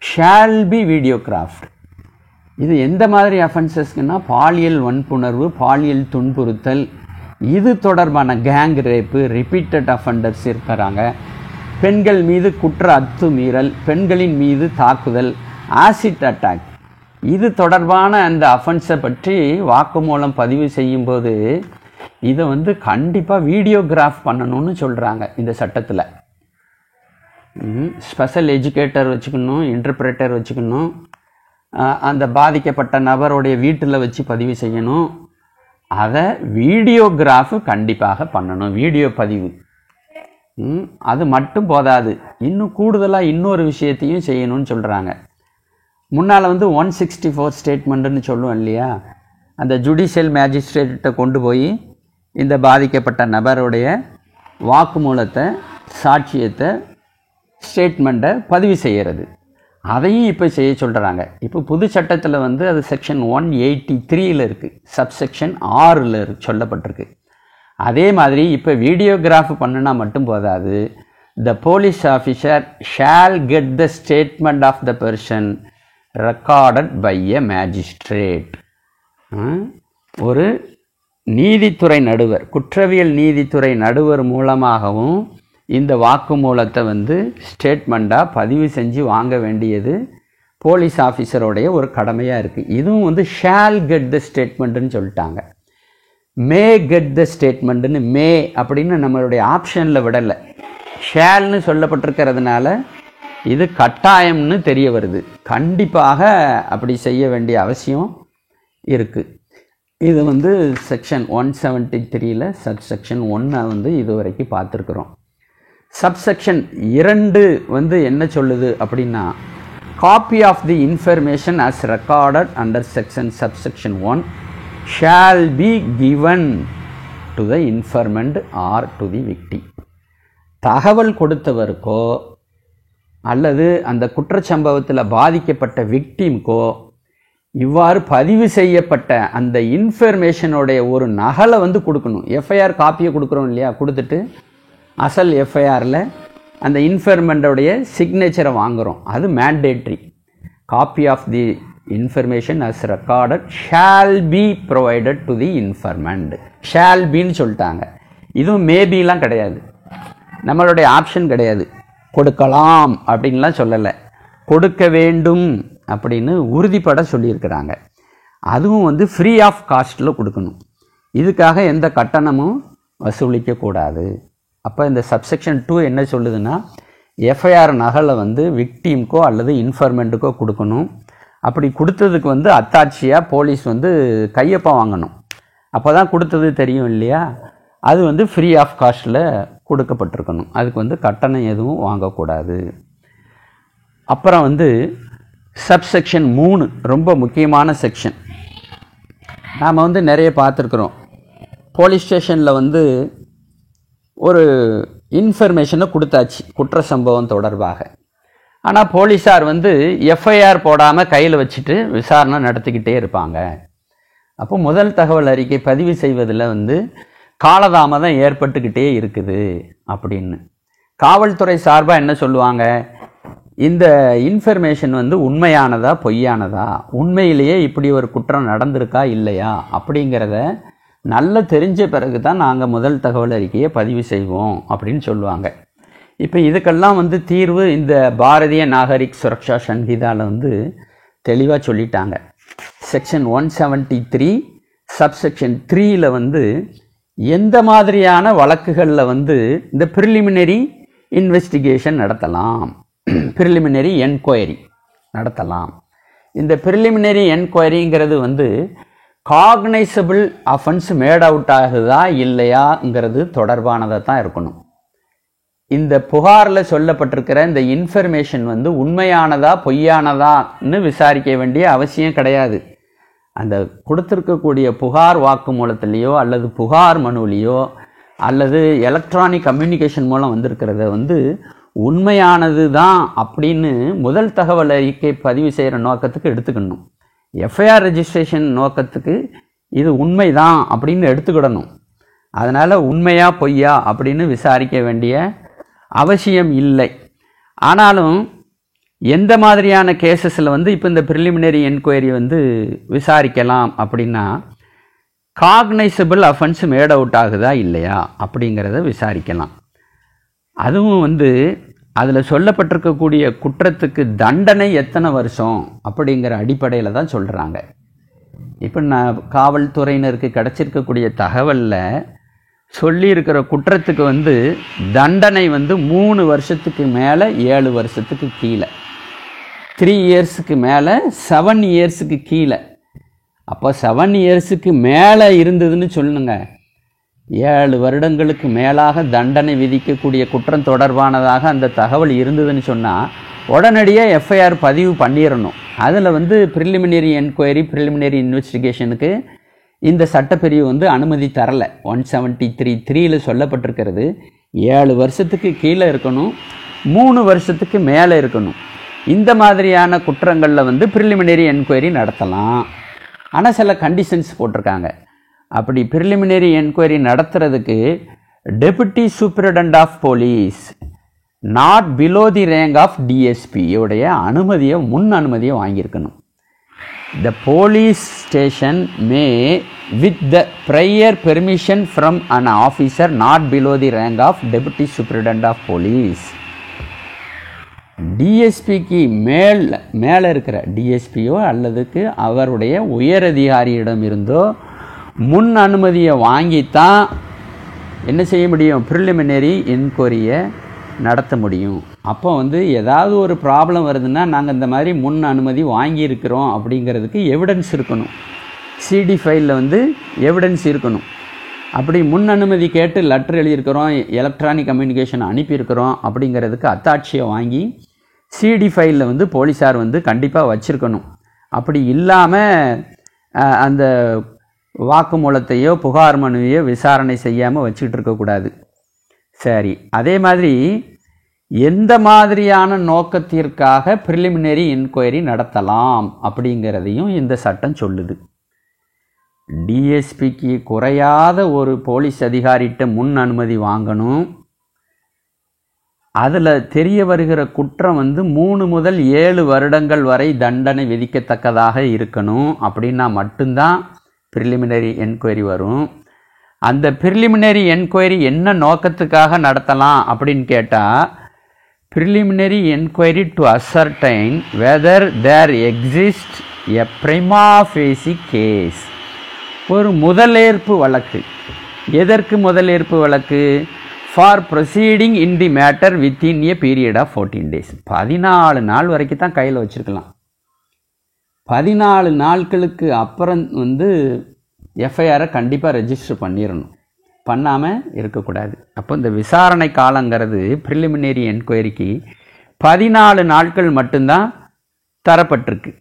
Shall be videographed. இது எந்த மாதிரி அஃபென்சஸ்க்குன்னா பாலியல் வன்புணர்வு, பாலியல் துன்புறுத்தல், இது தொடர்பான கேங் ரேப்பு, ரிப்பீட்டட் அஃபெண்டர்ஸ் இருக்கிறாங்க, பெண்கள் மீது குற்ற அத்துமீறல், பெண்களின் மீது தாக்குதல், ஆசிட் அட்டாக், இது தொடர்பான அந்த அஃபென்ஸை பற்றி வாக்குமூலம் பதிவு செய்யும்போது இதை வந்து கண்டிப்பாக வீடியோகிராஃப் பண்ணணும்னு சொல்கிறாங்க இந்த சட்டத்தில். ஸ்பெஷல் எஜுகேட்டர் வச்சுக்கணும், இன்டர்பிரேட்டர் வச்சுக்கணும், அந்த பாதிக்கப்பட்ட நபருடைய வீட்டில் வச்சு பதிவு செய்யணும். அதை வீடியோகிராஃபு கண்டிப்பாக பண்ணணும், வீடியோ பதிவு. அது மட்டும் போதாது, இன்னும் கூடுதலாக இன்னொரு விஷயத்தையும் செய்யணும்னு சொல்கிறாங்க. முன்னால் வந்து 164 ஸ்டேட்மெண்ட்டுன்னு சொல்லுவோம் இல்லையா, அந்த ஜுடிஷியல் மேஜிஸ்ட்ரேட்டை கொண்டு போய் இந்த பாதிக்கப்பட்ட நபருடைய வாக்குமூலத்தை, சாட்சியத்தை, ஸ்டேட்மெண்ட்டை பதிவு செய்கிறது. அதையும் இப்போ செய்ய சொல்கிறாங்க. இப்போ புது சட்டத்தில் வந்து அது செக்ஷன் 183 இருக்குது, சப்செக்ஷன் 6 சொல்லப்பட்டிருக்கு. அதே மாதிரி இப்போ வீடியோகிராஃப் பண்ணினா மட்டும் போதாது, the police officer shall get the statement of the person recorded by a magistrate. ஒரு நீதித்துறை நடுவர், குற்றவியல் நீதித்துறை நடுவர் மூலமாகவும் இந்த வாக்குமூலத்தை வந்து ஸ்டேட்மெண்ட்டாக பதிவு செஞ்சு வாங்க வேண்டியது போலீஸ் ஆஃபீஸருடைய ஒரு கடமையாக இருக்குது. இதுவும் வந்து ஷால் கெட் த ஸ்டேட்மெண்ட்டுன்னு சொல்லிட்டாங்க. மே கெட் த ஸ்டேட்மெண்ட்டுன்னு மே அப்படின்னு நம்மளுடைய ஆப்ஷனில் விடலை, ஷால்னு சொல்லப்பட்டிருக்கிறதுனால இது கட்டாயம்னு தெரிய வருது. கண்டிப்பாக அப்படி செய்ய வேண்டிய அவசியம் இருக்குது. இது வந்து செக்ஷன் 173 சப்செக்ஷன் 1 வந்து இதுவரைக்கும் பார்த்துருக்குறோம். சப்செக்ஷன் 2 வந்து என்ன சொல்லுது அப்படின்னா, copy of the information as recorded under section subsection 1 shall be given to the informant or to the victim. தகவல் கொடுத்தவருக்கோ அல்லது அந்த குற்றச்சம்பவத்தில் பாதிக்கப்பட்ட விக்டிம்க்கோ இவ்வாறு பதிவு செய்யப்பட்ட அந்த இன்ஃபர்மேஷனுடைய ஒரு நகலை வந்து கொடுக்கணும். எஃப்ஐஆர் காப்பியை கொடுக்குறோம் இல்லையா, கொடுத்துட்டு அசல் எஃப்ஐஆரில் அந்த இன்ஃபர்மெண்ட்டோடைய சிக்னேச்சரை வாங்குகிறோம். அது mandatory. Copy of the information as recorded shall be provided to the informant. shall beன்னு சொல்லிட்டாங்க. இதுவும் மேபிலாம் கிடையாது, நம்மளுடைய ஆப்ஷன் கிடையாது. கொடுக்கலாம் அப்படின்லாம் சொல்லலை, கொடுக்க வேண்டும் அப்படின்னு உறுதிப்பட சொல்லியிருக்கிறாங்க. அதுவும் வந்து ஃப்ரீ ஆஃப் காஸ்ட்டில் கொடுக்கணும். இதுக்காக எந்த கட்டணமும் வசூலிக்கக்கூடாது. அப்போ இந்த சப்செக்ஷன் 2 என்ன சொல்லுதுன்னா, எஃப்ஐஆர் நகலை வந்து விக்டீம்க்கோ அல்லது இன்ஃபர்மெண்ட்டுக்கோ கொடுக்கணும். அப்படி கொடுத்ததுக்கு வந்து அத்தாட்சியாக போலீஸ் வந்து கையொப்பம் வாங்கணும். அப்போ தான் கொடுத்தது தெரியும் இல்லையா. அது வந்து ஃப்ரீ ஆஃப் காஸ்ட்டில் கொடுக்கப்பட்டிருக்கணும். அதுக்கு வந்து கட்டணம் எதுவும் வாங்கக்கூடாது. அப்புறம் வந்து சப்செக்ஷன் 3 ரொம்ப முக்கியமான செக்ஷன். நாம் வந்து நிறைய பார்த்துருக்குறோம். போலீஸ் ஸ்டேஷனில் வந்து ஒரு இன்ஃபர்மேஷனை கொடுத்தாச்சு குற்ற சம்பவம் தொடர்பாக. ஆனால் போலீஸார் வந்து எஃப்ஐஆர் போடாமல் கையில் வச்சுட்டு விசாரணை நடத்திக்கிட்டே இருப்பாங்க. அப்போ முதல் தகவல் அறிக்கை பதிவு செய்வதில் வந்து காலதாமதம் ஏற்பட்டுக்கிட்டே இருக்குது அப்படின்னு காவல்துறை சார்பாக என்ன சொல்லுவாங்க, இந்த இன்ஃபர்மேஷன் வந்து உண்மையானதா பொய்யானதா, உண்மையிலேயே இப்படி ஒரு குற்றம் நடந்திருக்கா இல்லையா அப்படிங்கிறத நல்ல தெரிஞ்ச பிறகு தான் நாங்கள் முதல் தகவல் அறிக்கையை பதிவு செய்வோம் அப்படின்னு சொல்லுவாங்க. இப்போ இதுக்கெல்லாம் வந்து தீர்வு இந்த பாரதிய நாகரிக் சுரக்ஷா சங்கீதாவில் வந்து தெளிவாக சொல்லிட்டாங்க. செக்ஷன் 173 சப்செக்ஷன் 3 வந்து எந்த மாதிரியான வழக்குகளில் வந்து இந்த ப்ரிலிமினரி இன்வெஸ்டிகேஷன் நடத்தலாம், ப்ரிலிமினரி என்கொயரி நடத்தலாம். இந்த ப்ரிலிமினரி என்கொயரிங்கிறது வந்து காக்னைசபிள் அஃபென்ஸ் மேட் அவுட் ஆகுதா இல்லையாங்கிறது தொடர்பானதாக தான் இருக்கணும். இந்த புகாரில் சொல்லப்பட்டிருக்கிற இந்த இன்ஃபர்மேஷன் வந்து உண்மையானதா பொய்யானதான்னு விசாரிக்க வேண்டிய அவசியம் கிடையாது. அந்த கொடுத்துருக்கக்கூடிய புகார் வாக்குமூலத்திலேயோ அல்லது புகார் மனுவிலையோ அல்லது எலக்ட்ரானிக் கம்யூனிகேஷன் மூலம் வந்திருக்கிறத வந்து உண்மையானது தான் அப்படின்னு முதல் தகவல் அறிக்கை பதிவு செய்கிற நோக்கத்துக்கு எடுத்துக்கணும். எஃப்ஐஆர் ரெஜிஸ்ட்ரேஷன் நோக்கத்துக்கு இது உண்மைதான் அப்படின்னு எடுத்துக்கிடணும். அதனால் உண்மையா பொய்யா அப்படின்னு விசாரிக்க வேண்டிய அவசியம் இல்லை. ஆனாலும் எந்த மாதிரியான கேசஸில் வந்து இப்போ இந்த ப்ரிலிமினரி என்கொயரி வந்து விசாரிக்கலாம் அப்படின்னா, காக்னைசபிள் அஃபென்ஸ் மேட் அவுட் ஆகுதா இல்லையா அப்படிங்கிறத விசாரிக்கலாம். அதுவும் வந்து அதில் சொல்லப்பட்டிருக்கக்கூடிய குற்றத்துக்கு தண்டனை எத்தனை வருஷம் அப்படிங்கிற அடிப்படையில் தான் சொல்கிறாங்க. இப்போ நான் காவல்துறையினருக்கு கிடச்சிருக்கக்கூடிய தகவலில் சொல்லியிருக்கிற குற்றத்துக்கு தண்டனை 3 வருஷத்துக்கு மேலே 7 வருஷத்துக்கு கீழே, 3 இயர்ஸுக்கு மேலே 7 இயர்ஸுக்கு கீழே. அப்போ 7 இயர்ஸுக்கு மேலே இருந்ததுன்னு சொல்லுங்க, 7 வருடங்களுக்கு மேலாக தண்டனை விதிக்கக்கூடிய குற்றம் தொடர்பானதாக அந்த தகவல் இருந்ததுன்னு சொன்னால் உடனடியாக எஃப்ஐஆர் பதிவு பண்ணிடணும். அதில் ப்ரிலிமினரி என்கொயரி, ப்ரிலிமினரி இன்வெஸ்டிகேஷனுக்கு இந்த சட்டப்பிரிவு அனுமதி தரலை. 173(3)ல் சொல்லப்பட்டிருக்கிறது 7 வருஷத்துக்கு கீழே இருக்கணும், 3 வருஷத்துக்கு மேலே இருக்கணும். இந்த மாதிரியான குற்றங்களில் ப்ரிலிமினரி என்கொயரி நடத்தலாம். ஆனால் சில கண்டிஷன்ஸ் போட்டிருக்காங்க. அப்படி ப்ரிலிமினரி என்கொயரி நடத்துறதுக்கு deputy superintendent of police not below the rank of DSP உடைய முன் அனுமதியை வாங்கியிருக்கணும். The police station may with the prior permission from an officer not below the rank of deputy superintendent of police. டிஎஸ்பிக்கு மேலே இருக்கிற டிஎஸ்பியோ அல்லதுக்கு அவருடைய உயரதிகாரியிடம் இருந்தோ முன் அனுமதியை வாங்கித்தான் என்ன செய்ய முடியும், ப்ரிலிமினரி என்கொயரியை நடத்த முடியும். அப்போ ஏதாவது ஒரு ப்ராப்ளம் வருதுன்னா நாங்கள் இந்த மாதிரி முன் அனுமதி வாங்கியிருக்கிறோம் அப்படிங்கிறதுக்கு எவிடன்ஸ் இருக்கணும். சிடி ஃபைலில் எவிடன்ஸ் இருக்கணும். அப்படி முன் அனுமதி கேட்டு லெட்டர் எழுதியிருக்கிறோம், எலக்ட்ரானிக் கம்யூனிகேஷன் அனுப்பியிருக்கிறோம் அப்படிங்கிறதுக்கு அத்தாட்சியை வாங்கி சிடி ஃபைலில் போலீஸார் கண்டிப்பாக வச்சுருக்கணும். அப்படி இல்லாமல் அந்த வாக்குமூலத்தையோ புகார் மனுவையோ விசாரணை செய்யாமல் வச்சுக்கிட்டு இருக்கக்கூடாது. சரி, அதே மாதிரி எந்த மாதிரியான நோக்கத்திற்காக ப்ரிலிமினரி என்கொயரி நடத்தலாம் அப்படிங்கிறதையும் இந்த சட்டம் சொல்லுது. டிஎஸ்பிக்கு குறையாத ஒரு போலீஸ் அதிகாரிகிட்ட முன் அனுமதி வாங்கணும். அதில் தெரிய வருகிற குற்றம் 3 முதல் 7 வருடங்கள் வரை தண்டனை விதிக்கத்தக்கதாக இருக்கணும். அப்படின்னா மட்டும்தான் ப்ரிலிமினரி என்கொயரி வரும். அந்த ப்ரிலிமினரி என்கொயரி என்ன நோக்கத்துக்காக நடத்தலாம் அப்படின்னு கேட்டால், preliminary enquiry to ascertain whether there exist a prima facie case. ஒரு முதலேற்பு வழக்கு. எதற்கு முதலேற்பு வழக்கு? For proceeding in the matter within a period of 14 days. 14 நாள் வரைக்கும் தான் கையில் வச்சுருக்கலாம். 14 நாட்களுக்கு அப்புறம் எஃப்ஐஆரை கண்டிப்பாக ரெஜிஸ்டர் பண்ணிடணும், பண்ணாமல் இருக்கக்கூடாது. அப்போ இந்த விசாரணை காலங்கிறது ப்ரிலிமினரி என்கொயரிக்கு 14 நாட்கள் மட்டும்தான் தரப்பட்டிருக்கு.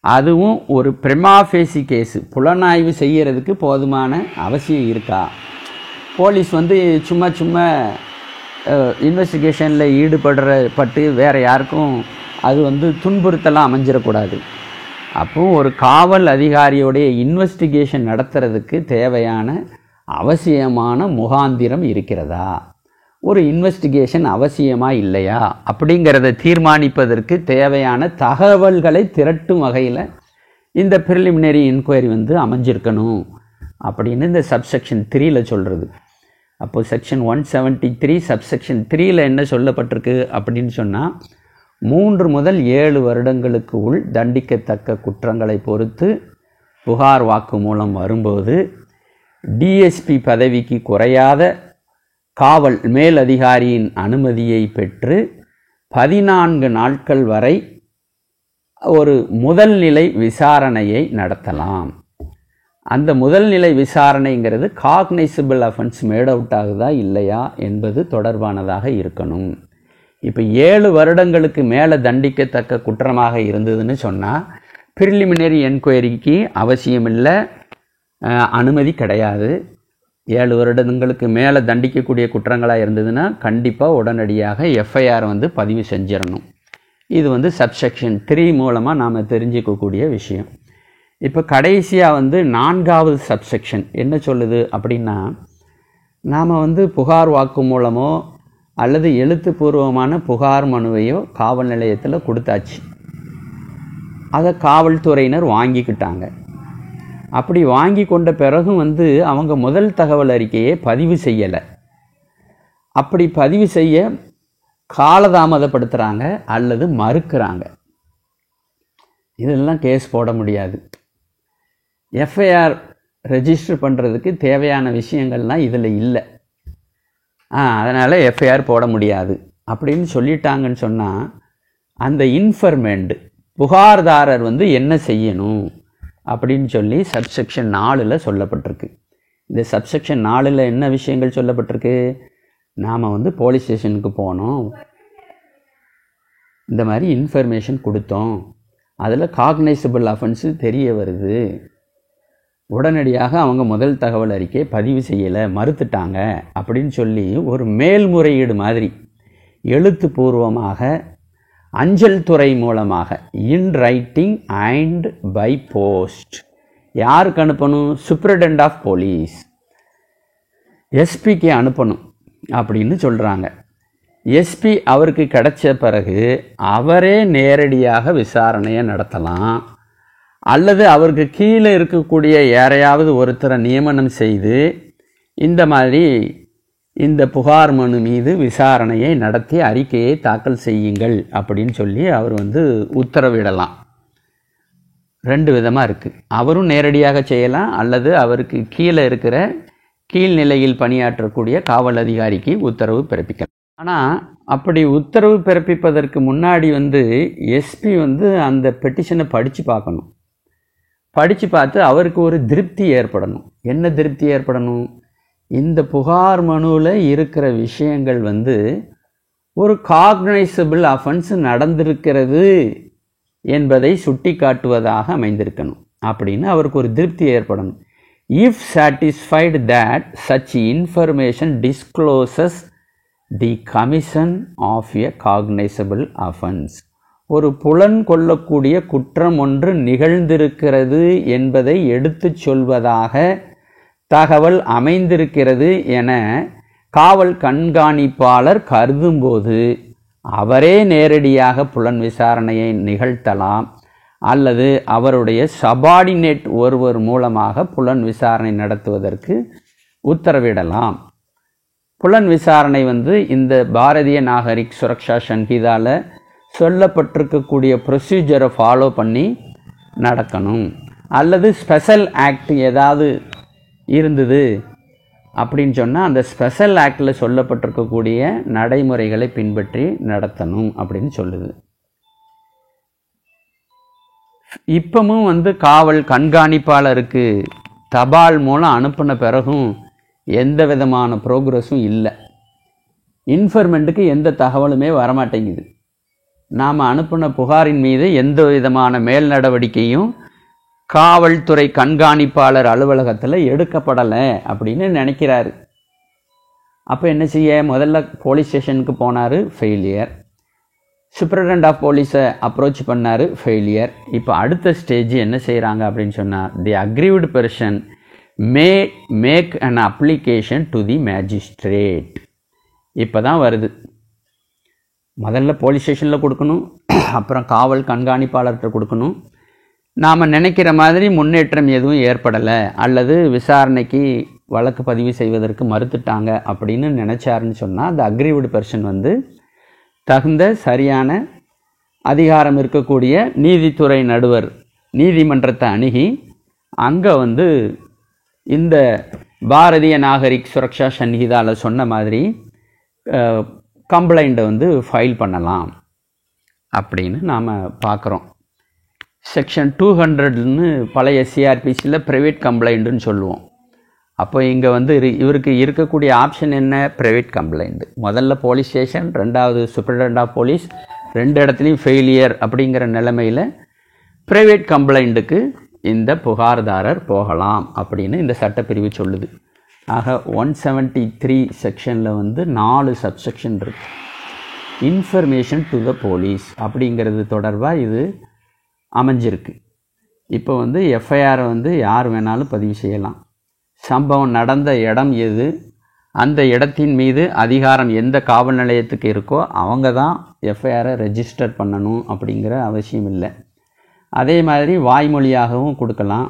அதுவும் ஒரு பிரிமா ஃபேசி கேஸு புலனாய்வு செய்கிறதுக்கு போதுமான அவசியம் இருக்கா? போலீஸ் சும்மா இன்வெஸ்டிகேஷனில் ஈடுபட்டு வேறு யாருக்கும் அது துன்புறுத்தலாம் அமைஞ்சிடக்கூடாது. அப்போ ஒரு காவல் அதிகாரியோடைய இன்வெஸ்டிகேஷன் நடத்துறதுக்கு தேவையான அவசியமான முகாந்திரம் இருக்கிறதா, ஒரு இன்வெஸ்டிகேஷன் அவசியமா இல்லையா அப்படிங்கிறத தீர்மானிப்பதற்கு தேவையான தகவல்களை திரட்டும் வகையில் இந்த ப்ரிலிமினரி என்கொயரி அமைஞ்சிருக்கணும் அப்படின்னு இந்த சப்செக்ஷன் 3ல் சொல்கிறது. அப்போது செக்ஷன் 173 சப்செக்ஷன் 3ல் என்ன சொல்லப்பட்டிருக்கு அப்படின்னு சொன்னால், 3 முதல் 7 வருடங்களுக்கு உள் தண்டிக்கத்தக்க குற்றங்களை பொறுத்து புகார் வாக்குமூலம் வரும்போது டிஎஸ்பி பதவிக்கு குறையாத காவல் மேலதிகாரியின் அனுமதியை பெற்று 14 நாட்கள் வரை ஒரு முதல்நிலை விசாரணையை நடத்தலாம். அந்த முதல்நிலை விசாரணைங்கிறது காக்னைசபிள் அஃபென்ஸ் மேட் அவுட் ஆகுதா இல்லையா என்பது தொடர்பானதாக இருக்கணும். இப்போ 7 வருடங்களுக்கு மேலே தண்டிக்கத்தக்க குற்றமாக இருந்ததுன்னு சொன்னால் ப்ரிலிமினரி என்கொயரிக்கு அவசியமில்லை, அனுமதி கிடையாது. 7 வருடங்களுக்கு மேலே தண்டிக்கக்கூடிய குற்றங்களாக இருந்ததுன்னா கண்டிப்பாக உடனடியாக எஃப்ஐஆர் பதிவு செஞ்சிடணும். இது சப்செக்ஷன் 3 மூலமாக நாம் தெரிஞ்சிக்கக்கூடிய விஷயம். இப்போ கடைசியாக 4வது சப்செக்ஷன் என்ன சொல்லுது அப்படின்னா, நாம் புகார் வாக்கு மூலமோ அல்லது எழுத்துப்பூர்வமான புகார் மனுவையோ காவல் நிலையத்தில் கொடுத்தாச்சு, அதை காவல்துறையினர் வாங்கிக்கிட்டாங்க. அப்படி வாங்கி கொண்ட பிறகும் அவங்க முதல் தகவல் அறிக்கையை பதிவு செய்யலை. அப்படி பதிவு செய்ய காலதாமதப்படுத்துகிறாங்க அல்லது மறுக்கிறாங்க, இதெல்லாம் கேஸ் போட முடியாது. எஃப்ஐஆர் ரெஜிஸ்டர் பண்ணுறதுக்கு தேவையான விஷயங்கள்லாம் இதில் இல்லை, அதனால் எஃப்ஐஆர் போட முடியாது அப்படின்னு சொல்லிட்டாங்கன்னு சொன்னால் அந்த இன்ஃபர்மெண்ட் புகார்தாரர் வந்து என்ன செய்யணும் அப்படின்னு சொல்லி சப்செக்ஷன் 4ல் சொல்லப்பட்டிருக்கு. இந்த சப்செக்ஷன் 4ல் என்ன விஷயங்கள் சொல்லப்பட்டிருக்கு? நாம் வந்து போலீஸ் ஸ்டேஷனுக்கு போனோம், இந்த மாதிரி இன்ஃபர்மேஷன் கொடுத்தோம், அதில் காக்னைசபிள் அஃபென்ஸு தெரிய வருது, உடனடியாக அவங்க முதல் தகவல் அறிக்கை பதிவு செய்யலை, மறுத்துட்டாங்க அப்படின்னு சொல்லி ஒரு மேல்முறையீடு மாதிரி எழுத்துப்பூர்வமாக அஞ்சல் துறை மூலமாக in writing and by post யாருக்கு அனுப்பணும்? சூப்பரிண்டென்ட் ஆஃப் போலீஸ், எஸ்பிக்கு அனுப்பணும் அப்படின்னு சொல்கிறாங்க. எஸ்பி அவருக்கு கிடைச்ச பிறகு அவரே நேரடியாக விசாரணையை நடத்தலாம், அல்லது அவருக்கு கீழே இருக்கக்கூடிய யாரையாவது ஒருத்தரை நியமனம் செய்து இந்த மாதிரி இந்த புகார் மனு மீது விசாரணையை நடத்தி அறிக்கையை தாக்கல் செய்யுங்கள் அப்படின்னு சொல்லி அவர் வந்து உத்தரவிடலாம். 2 விதமாக இருக்குது. அவரும் நேரடியாக செய்யலாம், அல்லது அவருக்கு கீழே இருக்கிற கீழ்நிலையில் பணியாற்றக்கூடிய காவல் அதிகாரிக்கு உத்தரவு பிறப்பிக்கலாம். ஆனால் அப்படி உத்தரவு பிறப்பிப்பதற்கு முன்னாடி வந்து எஸ்பி வந்து அந்த பெட்டிஷனை படித்து பார்க்கணும். படித்து பார்த்து அவருக்கு ஒரு திருப்தி ஏற்படணும். என்ன திருப்தி ஏற்படணும்? இந்த புகார் மனுவில் இருக்கிற விஷயங்கள் வந்து ஒரு காக்னைசபிள் அஃபென்ஸ் நடந்திருக்கிறது என்பதை சுட்டி காட்டுவதாக அமைந்திருக்கணும் அப்படின்னு அவருக்கு ஒரு திருப்தி ஏற்படணும். If satisfied that such information discloses the commission of a cognizable offence, ஒரு புலன் கொள்ளக்கூடிய குற்றம் ஒன்று நிகழ்ந்திருக்கிறது என்பதை எடுத்துச் சொல்வதாக தகவல் அமைந்திருக்கிறது என காவல் கண்காணிப்பாளர் கருதும்போது அவரே நேரடியாக புலன் விசாரணையை நிகழ்த்தலாம், அல்லது அவருடைய சபார்டினேட் ஒருவர் மூலமாக புலன் விசாரணை நடத்துவதற்கு உத்தரவிடலாம். புலன் விசாரணை வந்து இந்த பாரதிய நாகரிக் சுரக்ஷா சங்கீதாவில் சொல்லப்பட்டிருக்கக்கூடிய ப்ரொசீஜரை ஃபாலோ பண்ணி நடக்கணும், அல்லது ஸ்பெஷல் ஆக்ட் ஏதாவது இருந்தது அப்படின்னு சொன்னால் அந்த ஸ்பெஷல் ஆக்டில் சொல்லப்பட்டிருக்கக்கூடிய நடைமுறைகளை பின்பற்றி நடத்தணும் அப்படின்னு சொல்லுது. இப்பவும் வந்து காவல் கண்காணிப்பாளருக்கு தபால் மூலம் அனுப்பின பிறகும் எந்த விதமான ப்ரோக்ரஸும் இல்லை. இன்ஃபர்மெண்ட்டுக்கு எந்த தகவலுமே வரமாட்டேங்குது. நாம் அனுப்பின புகாரின் மீது எந்த விதமான மேல் நடவடிக்கையும் காவல்துறை கண்காணிப்பாளர் அலுவலகத்தில் எடுக்கப்படலை அப்படின்னு நினைக்கிறாரு. அப்போ என்ன செய்ய? முதல்ல போலீஸ் ஸ்டேஷனுக்கு போனார், ஃபெயிலியர். சூப்பரிண்டென்ட் ஆஃப் போலீஸை அப்ரோச் பண்ணார், ஃபெயிலியர். இப்போ அடுத்த ஸ்டேஜ் என்ன செய்கிறாங்க அப்படின்னு சொன்னால், the aggrieved person may make an application to the magistrate. இப்போ தான் வருது. முதல்ல போலீஸ் ஸ்டேஷனில் கொடுக்கணும், அப்புறம் காவல் கண்காணிப்பாளர்கிட்ட கொடுக்கணும். நாம் நினைக்கிற மாதிரி முன்னேற்றம் எதுவும் ஏற்படலை, அல்லது விசாரணைக்கு வழக்கு பதிவு செய்வதற்கு மறுத்துட்டாங்க அப்படின்னு நினச்சாருன்னு சொன்னால் அந்த அக்ரீவ்டு பெர்சன் வந்து தகுந்த சரியான அதிகாரம் இருக்கக்கூடிய நீதித்துறை நடுவர் நீதிமன்றத்தை அணுகி அங்கே வந்து இந்த பாரதிய நாகரிக் சுரக்ஷா சங்கீதாவில் சொன்ன மாதிரி கம்ப்ளைண்ட்டை வந்து ஃபைல் பண்ணலாம் அப்படின்னு நாம் பார்க்குறோம். செக்ஷன் 200ன்னு பழைய சிஆர்பிசியில் ப்ரைவேட் கம்ப்ளைண்ட்டுன்னு சொல்லுவோம். அப்போ இங்கே வந்து இவருக்கு இருக்கக்கூடிய ஆப்ஷன் என்ன? Private complaint. முதல்ல போலீஸ் ஸ்டேஷன், ரெண்டாவது சூப்பரிண்டென்ட் ஆஃப் போலீஸ், 2 இடத்துலையும் ஃபெயிலியர் அப்படிங்கிற நிலைமையில் ப்ரைவேட் கம்ப்ளைண்ட்டுக்கு இந்த புகார்தாரர் போகலாம் அப்படின்னு இந்த சட்டப்பிரிவு சொல்லுது. ஆக 173 செக்ஷனில் வந்து 4 சப்செக்ஷன் இருக்குது. இன்ஃபர்மேஷன் டு த போலீஸ் அப்படிங்கிறது தொடர்பாக இது அமைஞ்சிருக்கு. இப்போ வந்து எஃப்ஐஆரை வந்து யார் வேணாலும் பதிவு செய்யலாம். சம்பவம் நடந்த இடம் எது, அந்த இடத்தின் மீது அதிகாரம் எந்த காவல் நிலையத்துக்கு இருக்கோ அவங்க தான் எஃப்ஐஆரை ரெஜிஸ்டர் பண்ணணும் அப்படிங்கிற அவசியம் இல்லை. அதே மாதிரி வாய்மொழியாகவும் கொடுக்கலாம்,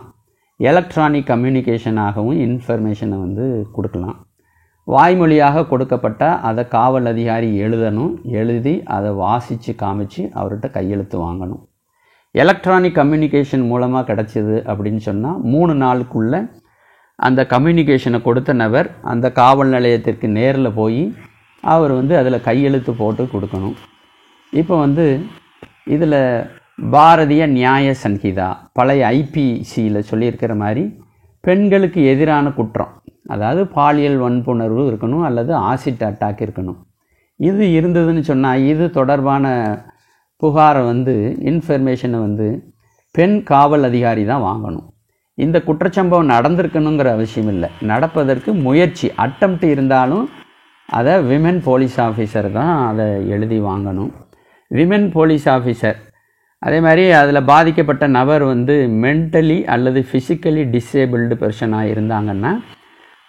எலக்ட்ரானிக் கம்யூனிகேஷனாகவும் இன்ஃபர்மேஷனை வந்து கொடுக்கலாம். வாய்மொழியாக கொடுக்கப்பட்டால் அதை காவல் அதிகாரி எழுதணும், எழுதி அதை வாசித்து காமிச்சு அவர்கிட்ட கையெழுத்து வாங்கணும். எலக்ட்ரானிக் கம்யூனிகேஷன் மூலமாக கிடச்சிது அப்படின்னு சொன்னால் 3 நாளுக்குள்ளே அந்த கம்யூனிகேஷனை கொடுத்த நபர் அந்த காவல் நிலையத்திற்கு நேரில் போய் அவர் அதில் கையெழுத்து போட்டு கொடுக்கணும். இப்போ இதில் பாரதிய நியாய சங்கீதா பழைய ஐபிசியில் சொல்லியிருக்கிற மாதிரி பெண்களுக்கு எதிரான குற்றம், அதாவது பாலியல் வன்புணர்வு இருக்கணும் அல்லது ஆசிட் அட்டாக் இருக்கணும். இது இருந்ததுன்னு சொன்னால் இது தொடர்பான புகாரை இன்ஃபர்மேஷனை பெண் காவல் அதிகாரி தான் வாங்கணும். இந்த குற்றச்சம்பவம் நடந்திருக்கணுங்கிற அவசியம் இல்லை, நடப்பதற்கு முயற்சி அட்டம்ப்ட் இருந்தாலும் அதை விமென் போலீஸ் ஆஃபீஸர் தான் அதை எழுதி வாங்கணும். விமென் போலீஸ் ஆஃபீஸர் அதே மாதிரி அதில் பாதிக்கப்பட்ட நபர் மென்டலி அல்லது ஃபிசிக்கலி டிசேபிள்டு பர்சனாக இருந்தாங்கன்னா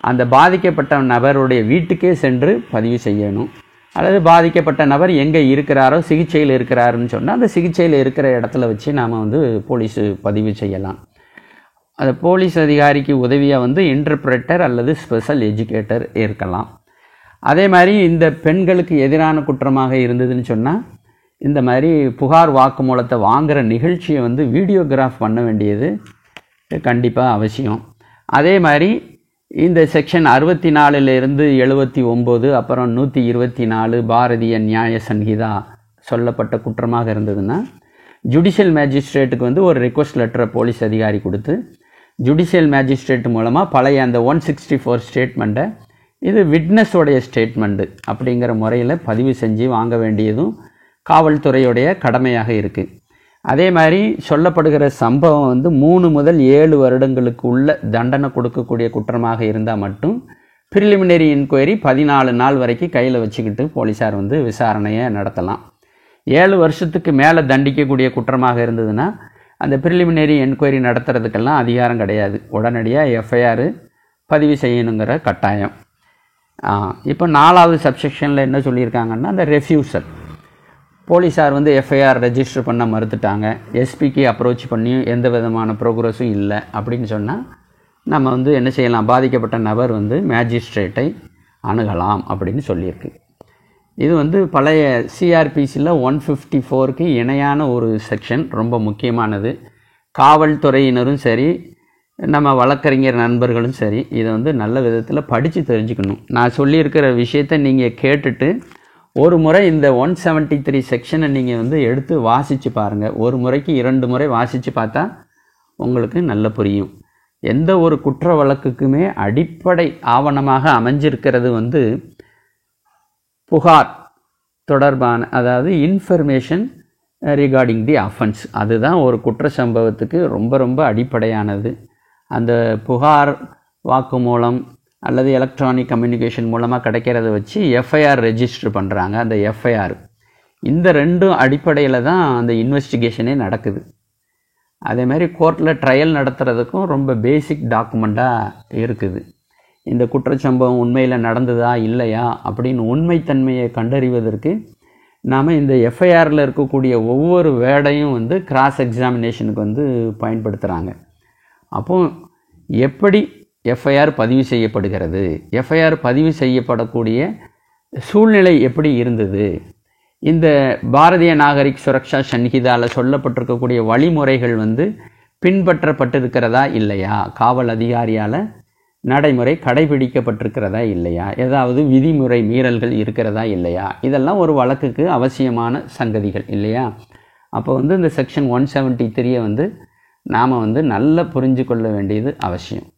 அந்த பாதிக்கப்பட்ட நபருடைய வீட்டுக்கே சென்று பதிவு செய்யணும். அல்லது பாதிக்கப்பட்ட நபர் எங்கே இருக்கிறாரோ சிகிச்சையில் இருக்கிறாருன்னு சொன்னால் அந்த சிகிச்சையில் இருக்கிற இடத்துல வச்சு நாம் போலீஸு பதிவு செய்யலாம். அந்த போலீஸ் அதிகாரிக்கு உதவியாக இன்டர்பிரட்டர் அல்லது ஸ்பெஷல் எஜுகேட்டர் இருக்கலாம். அதே மாதிரி இந்த பெண்களுக்கு எதிரான குற்றமாக இருந்ததுன்னு சொன்னால் இந்த மாதிரி புகார் வாக்குமூலத்தை வாங்குகிற நிகழ்ச்சியை வீடியோகிராஃப் பண்ண வேண்டியது கண்டிப்பாக அவசியம். அதே மாதிரி இந்த செக்ஷன் 64 79 அப்புறம் 124 பாரதிய நியாய சங்கீதா சொல்லப்பட்ட குற்றமாக இருந்ததுன்னா ஜுடிஷியல் மேஜிஸ்ட்ரேட்டுக்கு ஒரு ரெக்வஸ்ட் லெட்டரை போலீஸ் அதிகாரி கொடுத்து ஜுடிஷியல் மேஜிஸ்ட்ரேட் மூலமாக பழைய அந்த 164 ஸ்டேட்மெண்ட்டை இது விட்னஸோடைய ஸ்டேட்மெண்ட்டு அப்படிங்கிற முறையில் பதிவு செஞ்சு வாங்க வேண்டியதும் காவல்துறையுடைய கடமையாக இருக்குது. அதே மாதிரி சொல்லப்படுகிற சம்பவம் 3 முதல் 7 வருடங்களுக்கு உள்ள தண்டனை கொடுக்கக்கூடிய குற்றமாக இருந்தால் மட்டும் ப்ரிலிமினரி இன்கொயரி 14 நாள் வரைக்கும் கையில் வச்சுக்கிட்டு போலீஸார் விசாரணையை நடத்தலாம். 7 வருஷத்துக்கு மேலே தண்டிக்கக்கூடிய குற்றமாக இருந்ததுன்னா அந்த ப்ரிலிமினரி என்கொயரி நடத்துறதுக்கெல்லாம் அதிகாரம் கிடையாது, உடனடியாக எஃப்ஐஆர் பதிவு செய்யணுங்கிற கட்டாயம். இப்போ 4வது சப்செக்ஷனில் என்ன சொல்லியிருக்காங்கன்னா அந்த ரெஃப்யூசல். போலீஸார் எஃப்ஐஆர் ரெஜிஸ்டர் பண்ண மறுத்துட்டாங்க, எஸ்பிக்கு அப்ரோச் பண்ணியும் எந்த விதமான ப்ரோக்ரஸும் இல்லை அப்படின்னு சொன்னால் நம்ம என்ன செய்யலாம், பாதிக்கப்பட்ட நபர் மேஜிஸ்ட்ரேட்டை அணுகலாம் அப்படின்னு சொல்லியிருக்கு. இது பழைய சிஆர்பிசியில் 154க்கு இணையான ஒரு செக்ஷன், ரொம்ப முக்கியமானது. காவல்துறையினரும் சரி நம்ம வழக்கறிஞர் நண்பர்களும் சரி இதை நல்ல விதத்தில் படித்து தெரிஞ்சுக்கணும். நான் சொல்லியிருக்கிற விஷயத்தை நீங்கள் கேட்டுட்டு ஒரு முறை இந்த 173 செக்ஷனை நீங்கள் எடுத்து வாசித்து பாருங்கள். ஒரு முறைக்கு 2 முறை வாசித்து பார்த்தா உங்களுக்கு நல்ல புரியும். எந்த ஒரு குற்ற வழக்குக்குமே அடிப்படை ஆவணமாக அமைஞ்சிருக்கிறது புகார் தொடர்பான, அதாவது இன்ஃபர்மேஷன் ரிகார்டிங் தி அஃபென்ஸ். அதுதான் ஒரு குற்ற சம்பவத்துக்கு ரொம்ப ரொம்ப அடிப்படையானது. அந்த புகார் வாக்குமூலம் அல்லது எலக்ட்ரானிக் கம்யூனிகேஷன் மூலமாக கிடைக்கிறத வச்சு எஃப்ஐஆர் ரெஜிஸ்டர் பண்ணுறாங்க. அந்த எஃப்ஐஆர் இந்த 2 அடிப்படையில் தான் அந்த இன்வெஸ்டிகேஷனே நடக்குது. அதேமாதிரி கோர்ட்டில் ட்ரையல் நடத்துகிறதுக்கும் ரொம்ப பேசிக் டாக்குமெண்ட்டாக இருக்குது. இந்த குற்றச்சம்பவம் உண்மையில் நடந்ததா இல்லையா அப்படின்னு உண்மைத்தன்மையை கண்டறிவதற்கு நாம் இந்த எஃப்ஐஆரில் இருக்கக்கூடிய ஒவ்வொரு வேர்டையும் கிராஸ் எக்ஸாமினேஷனுக்கு பயன்படுத்துகிறாங்க. அப்போது எப்படி எஃப்ஐஆர் பதிவு செய்யப்படுகிறது, எஃப்ஐஆர் பதிவு செய்யப்படக்கூடிய சூழ்நிலை எப்படி இருந்தது, இந்த பாரதிய நாகரிக் சுரக்ஷா சன்ஹிதாவில் சொல்லப்பட்டிருக்கக்கூடிய வழிமுறைகள் பின்பற்றப்பட்டிருக்கிறதா இல்லையா, காவல் அதிகாரியால் நடைமுறை கடைபிடிக்கப்பட்டிருக்கிறதா இல்லையா, ஏதாவது விதிமுறை மீறல்கள் இருக்கிறதா இல்லையா, இதெல்லாம் ஒரு வழக்குக்கு அவசியமான சங்கதிகள் இல்லையா. அப்போ இந்த செக்ஷன் 173 நாம் நல்லா புரிஞ்சு கொள்ள வேண்டியது அவசியம்.